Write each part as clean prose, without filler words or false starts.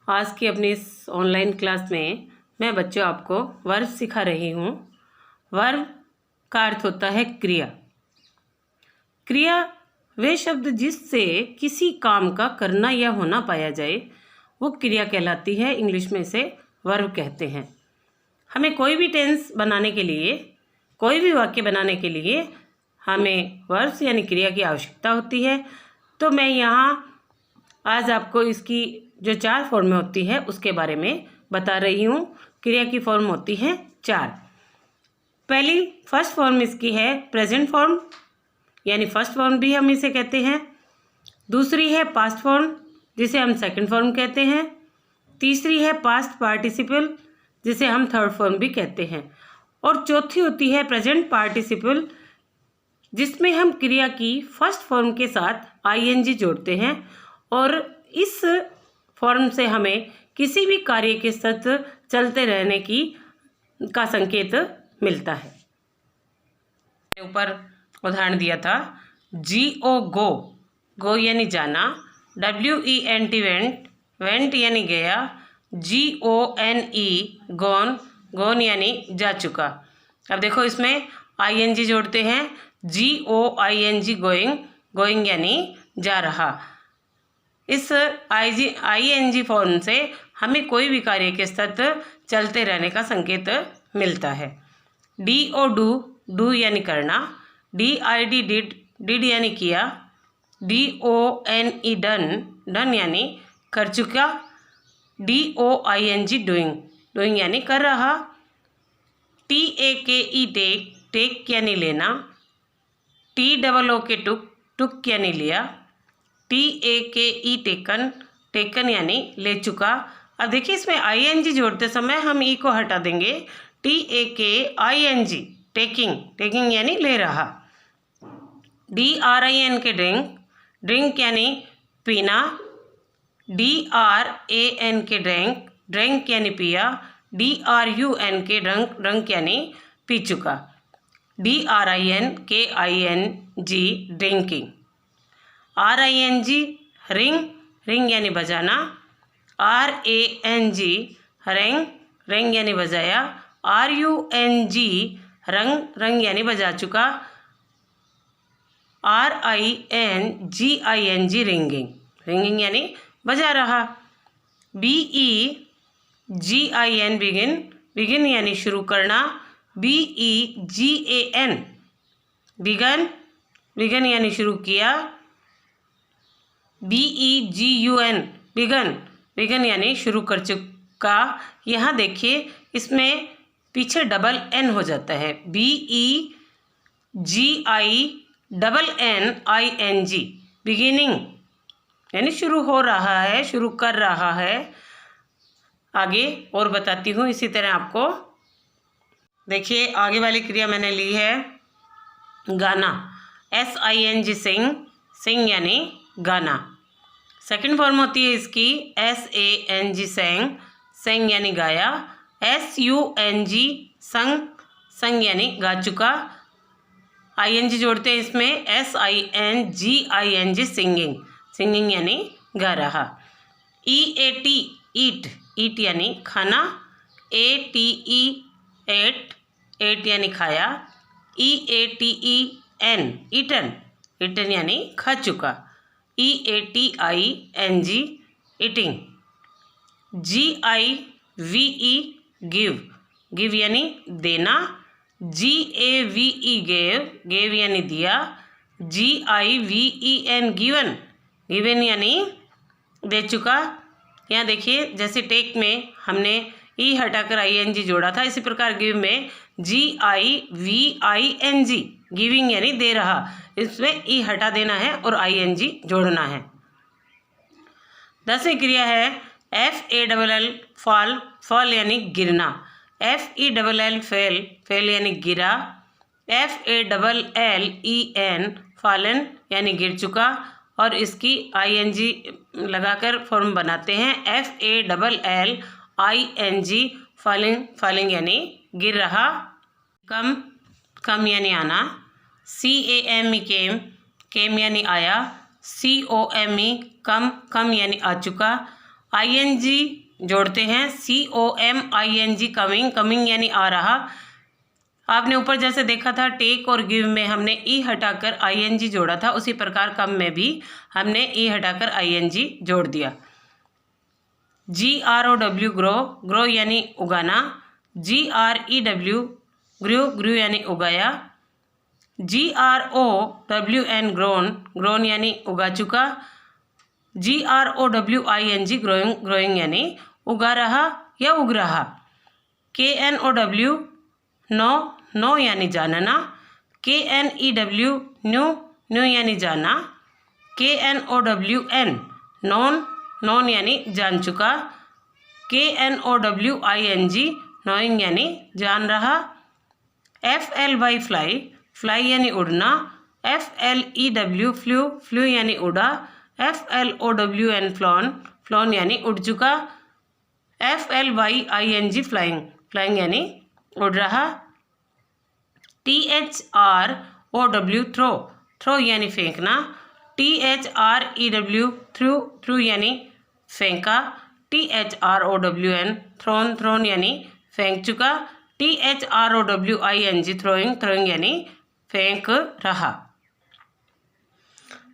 आज की अपनी इस ऑनलाइन क्लास में मैं बच्चों आपको वर्ब सिखा रही हूँ। वर्ब का अर्थ होता है क्रिया। क्रिया वे शब्द जिससे किसी काम का करना या होना पाया जाए वो क्रिया कहलाती है। इंग्लिश में इसे वर्ब कहते हैं। हमें कोई भी टेंस बनाने के लिए, कोई भी वाक्य बनाने के लिए हमें वर्ब्स यानी क्रिया की आवश्यकता होती है। तो मैं यहाँ आज आपको इसकी जो 4 फॉर्म होती है उसके बारे में बता रही हूँ। क्रिया की फॉर्म होती है 4। पहली फर्स्ट फॉर्म इसकी है प्रेजेंट फॉर्म, यानी फर्स्ट फॉर्म भी हम इसे कहते हैं। दूसरी है पास्ट फॉर्म, जिसे हम सेकंड फॉर्म कहते हैं। तीसरी है पास्ट पार्टिसिपल, जिसे हम थर्ड फॉर्म भी कहते हैं। और चौथी होती है प्रेजेंट पार्टिसिपल, जिसमें हम क्रिया की फर्स्ट फॉर्म के साथ आईएनजी जोड़ते हैं और इस फॉर्म से हमें किसी भी कार्य के साथ चलते रहने का संकेत मिलता है। ऊपर उदाहरण दिया था, GO गो, गो यानी जाना। WENT वेंट, वेंट यानी गया। GONE गॉन, गॉन यानी जा चुका। अब देखो इसमें ING जोड़ते हैं। GOING गोइंग, गोइंग यानी जा रहा। इस ING फॉर्म से हमें कोई भी कार्य के साथ चलते रहने का संकेत मिलता है। DO डू, डू यानी करना। DID डिड, डिड यानी किया। DONE डन, डन यानी कर चुका। DOING डूइंग, डूइंग यानी कर रहा। TAKE टेक, टेक यानी लेना। TOOK टुक, टुक यानी लिया। TAKE टेकन, टेकन यानी ले चुका। अब देखिए इसमें ING जोड़ते समय हम ई को हटा देंगे। TAKING टेकिंग, टेकिंग यानी ले रहा। DRINK ड्रिंक, ड्रिंक यानी पीना। DRANK ड्रिंक, ड्रिंक यानी पिया। DRUNK ड्रंक, ड्रंक यानी पी चुका। DRINKING drinking. RING ring, ring यानी बजाना। RANG रेंग, रेंग यानी बजाया। RUNG रंग, रंग यानी बजा चुका। RINGING रिंगिंग, रिंगिंग यानी बजा रहा। BEGIN बिगिन, बिगिन यानी शुरू करना। BEGAN बिगन, बिगन यानी शुरू किया। BEGUN बिगन, बिगन यानी शुरू कर चुका। यहाँ देखिए इसमें पीछे डबल N हो जाता है। BEGINNING बिगिनिंग यानी शुरू हो रहा है, शुरू कर रहा है। आगे और बताती हूँ इसी तरह आपको। देखिए आगे वाली क्रिया मैंने ली है गाना। SING सिंग, सिंग यानी गाना। सेकंड फॉर्म होती है इसकी SANG सेंग, सेंग यानी गाया। SUNG संग, संग यानी गा चुका। ING जोड़ते हैं इसमें SINGING सिंगिंग, सिंगिंग यानी गा रहा। EAT ईट, ईट यानी खाना। ATE एट, एट यानी खाया। EATEN ईटन, ईटन यानी खा चुका। EATING eating. GIVE give, give यानी देना। GAVE गेव, गेव यानी दिया। GIVEN गिवन, गिवन यानी दे चुका। यहाँ देखिए जैसे टेक में हमने ई हटाकर ING जोड़ा था, इसी प्रकार गिव में GIVING गिविंग यानी दे रहा, इसमें ई हटा देना है और ING जोड़ना है। 10वीं क्रिया है FALL फॉल, फॉल यानी गिरना। FELL फेल, फेल यानी गिरा। FALLEN फॉलन यानी गिर चुका। और इसकी ING लगाकर फॉर्म बनाते हैं FALLING फॉलिंग, फॉलिंग यानी गिर रहा। कम, कम यानी आना। CAME केम, केम यानी आया। COME कम, कम यानी आ चुका। ING जोड़ते हैं, COMING कमिंग, कमिंग यानी आ रहा। आपने ऊपर जैसे देखा था टेक और गिव में हमने ई हटाकर ING जोड़ा था, उसी प्रकार कम में भी हमने ई हटाकर ING जोड़ दिया। GROW ग्रो, ग्रो यानी उगाना। GREW ग्रू, ग्रू यानी उगाया। GROWN ग्रोन, ग्रोन यानी उगा चुका। GROWING ग्रोइंग, ग्रोइंग यानी उगा रहा या उग रहा। KNOW नो, नो यानी जानना। KNEW न्यू, न्यू यानी जाना। KNOWN नॉन, नॉन यानी जान चुका। KNOWING नोइंग यानी जान रहा। FLY फ्लाई, फ्लाई यानी उड़ना। FLEW फ्लू, फ्लू यानी उड़ा। FLOWN फ्लॉन, फ्लॉन यानी उड़ चुका। FLYING फ्लाइंग, फ्लाइंग यानी उड़ रहा। THROW थ्रो, थ्रो यानी फेंकना। THREW थ्रू, थ्रू यानी फेंका। THROWN थ्रोन, थ्रोन यानी फेंक चुका। THROWING थ्रोइंग, थ्रोइंग यानी फेंक रहा।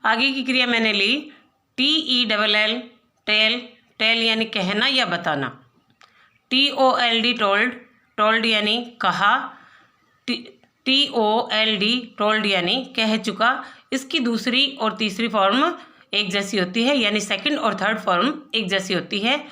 आगे की क्रिया मैंने ली TELL टेल, टेल यानी कहना या बताना। TOLD टोल्ड, टोल्ड यानी कहा। TOLD टोल्ड यानी कह चुका। इसकी दूसरी और तीसरी फॉर्म एक जैसी होती है, यानी सेकंड और थर्ड फॉर्म एक जैसी होती है।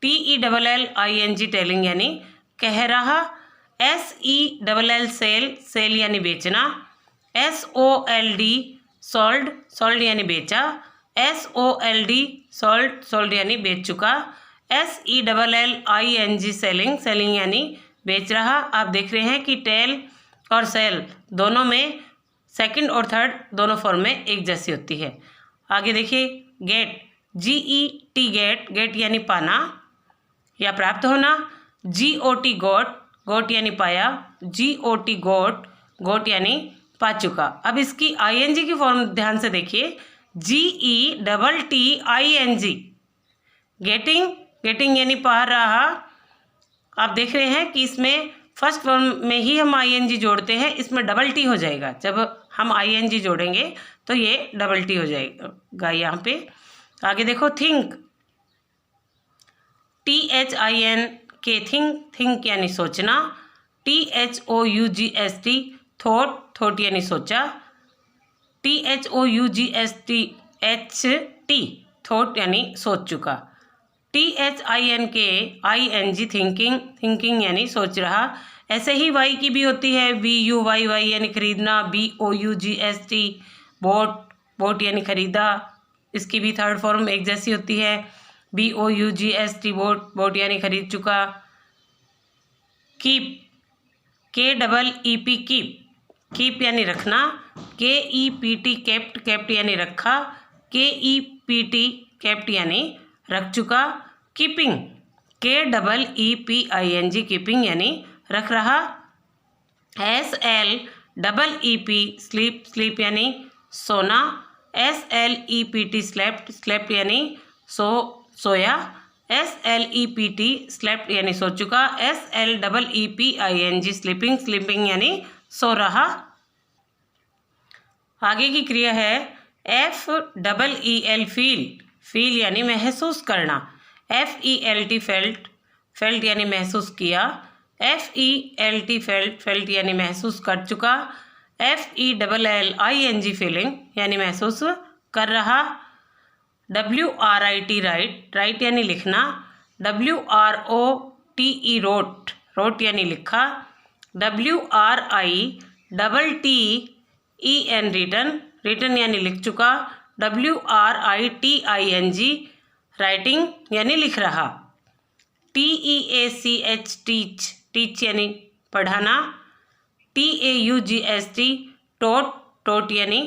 TELLING टेलिंग यानी कह रहा। SELL सेल, सेल यानी बेचना। SOLD सोल्ड, सोल्ड यानी बेचा। SOLD सोल्ड, सोल्ड यानी बेच चुका। SELLING सेलिंग, सेलिंग यानी बेच रहा। आप देख रहे हैं कि टेल और सेल दोनों में सेकंड और थर्ड दोनों फॉर्म में एक जैसी होती है। आगे देखिए गेट, GET गेट, गेट यानी पाना या प्राप्त होना। GOT गोट, गोट यानी पाया। GOT गोट, गोट यानी पा चुका। अब इसकी ING की फॉर्म ध्यान से देखिए, GETTING गेटिंग, गेटिंग यानी पा रहा। आप देख रहे हैं कि इसमें फर्स्ट फॉर्म में ही हम ING जोड़ते हैं, इसमें डबल टी हो जाएगा। जब हम ING जोड़ेंगे तो ये डबल टी हो जाएगा यहाँ पे। आगे देखो थिंक, THINK थिंक, थिंक यानी सोचना। THOUGST थॉट, थॉट यानी सोचा। THOUGSTHT थॉट यानी सोच चुका। THINKING थिंकिंग, थिंकिंग यानी सोच रहा। ऐसे ही वाई की भी होती है, BUYY यानी खरीदना। BOUGST बोट, बोट यानी खरीदा। इसकी भी थर्ड फॉर्म एक जैसी होती है, BOUGST बोट, बोट यानी खरीद चुका। कीप, KEEP कीप, कीप यानी रखना। KEPT केप्ट, केप्ट यानी रखा। KEPT केप्ट यानी रख चुका। कीपिंग, KEEPING कीपिंग यानी रख रहा। SLEEP स्लीप, स्लीप यानी सोना। SLEPT स्लेप्ट, स्लेप्ट यानी सोया। SLEPT स्लेप्ट यानी सो चुका। SLEEPING स्लीपिंग, स्लीपिंग यानी सो रहा। आगे की क्रिया है FEEL फील, फील यानी महसूस करना। FELT फेल्ट, फेल्ट यानी महसूस किया। FELT फेल्ट, फेल्ट यानी महसूस कर चुका। FELLING फीलिंग यानी महसूस कर रहा। WRIT राइट, राइट यानी लिखना। WROTE रोट, रोट यानी लिखा। WRITTEN रिटन, रिटन यानी लिख चुका। WRITING राइटिंग यानी लिख रहा। TEACH टीच, टीच यानी पढ़ाना। TAUGST टोट, टोट यानी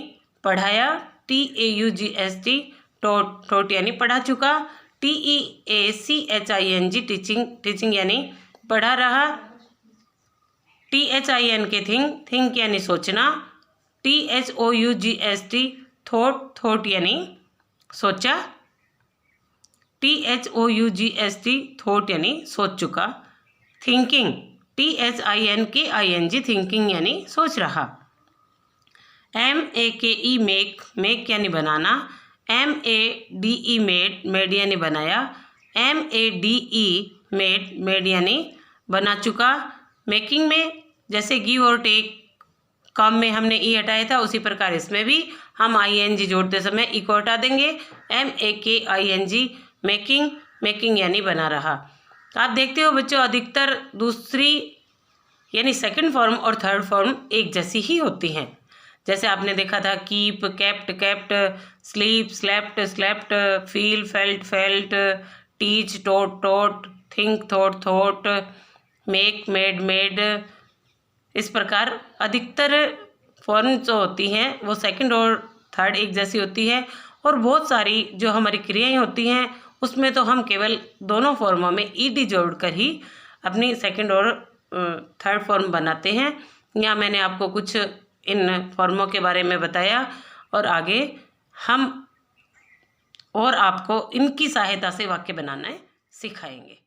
पढ़ाया। TAUGST टोट, टोट यानी पढ़ा चुका। TEACHING टीचिंग, टीचिंग यानी पढ़ा रहा। THINK थिंक, थिंक यानी सोचना। THOUGST थॉट, थॉट यानी सोचा। THOUGST थॉट यानी सोच चुका। थिंकिंग THINKING थिंकिंग यानी सोच रहा। MEKE मेक मेक यानी बनाना। MADE मेड यानी बनाया। MADE मेड यानी बना चुका। मेकिंग में जैसे गिव और टेक काम में हमने ई हटाया था, उसी प्रकार इसमें भी हम ING जोड़ते समय ई को हटा देंगे। MAKING मेकिंग मेकिंग यानी बना रहा। तो आप देखते हो बच्चों, अधिकतर दूसरी यानी सेकंड फॉर्म और थर्ड फॉर्म एक जैसी ही होती हैं। जैसे आपने देखा था keep kept kept, sleep slept slept, feel felt felt, teach taught taught, think thought thought, make made made. इस प्रकार अधिकतर फॉर्म जो होती हैं वो सेकंड और थर्ड एक जैसी होती है, और बहुत सारी जो हमारी क्रियाएं होती हैं उसमें तो हम केवल दोनों फॉर्मों में ईडी जोड़कर ही अपनी सेकंड और थर्ड फॉर्म बनाते हैं। यहाँ मैंने आपको कुछ इन फॉर्मों के बारे में बताया, और आगे हम और आपको इनकी सहायता से वाक्य बनाना सिखाएंगे।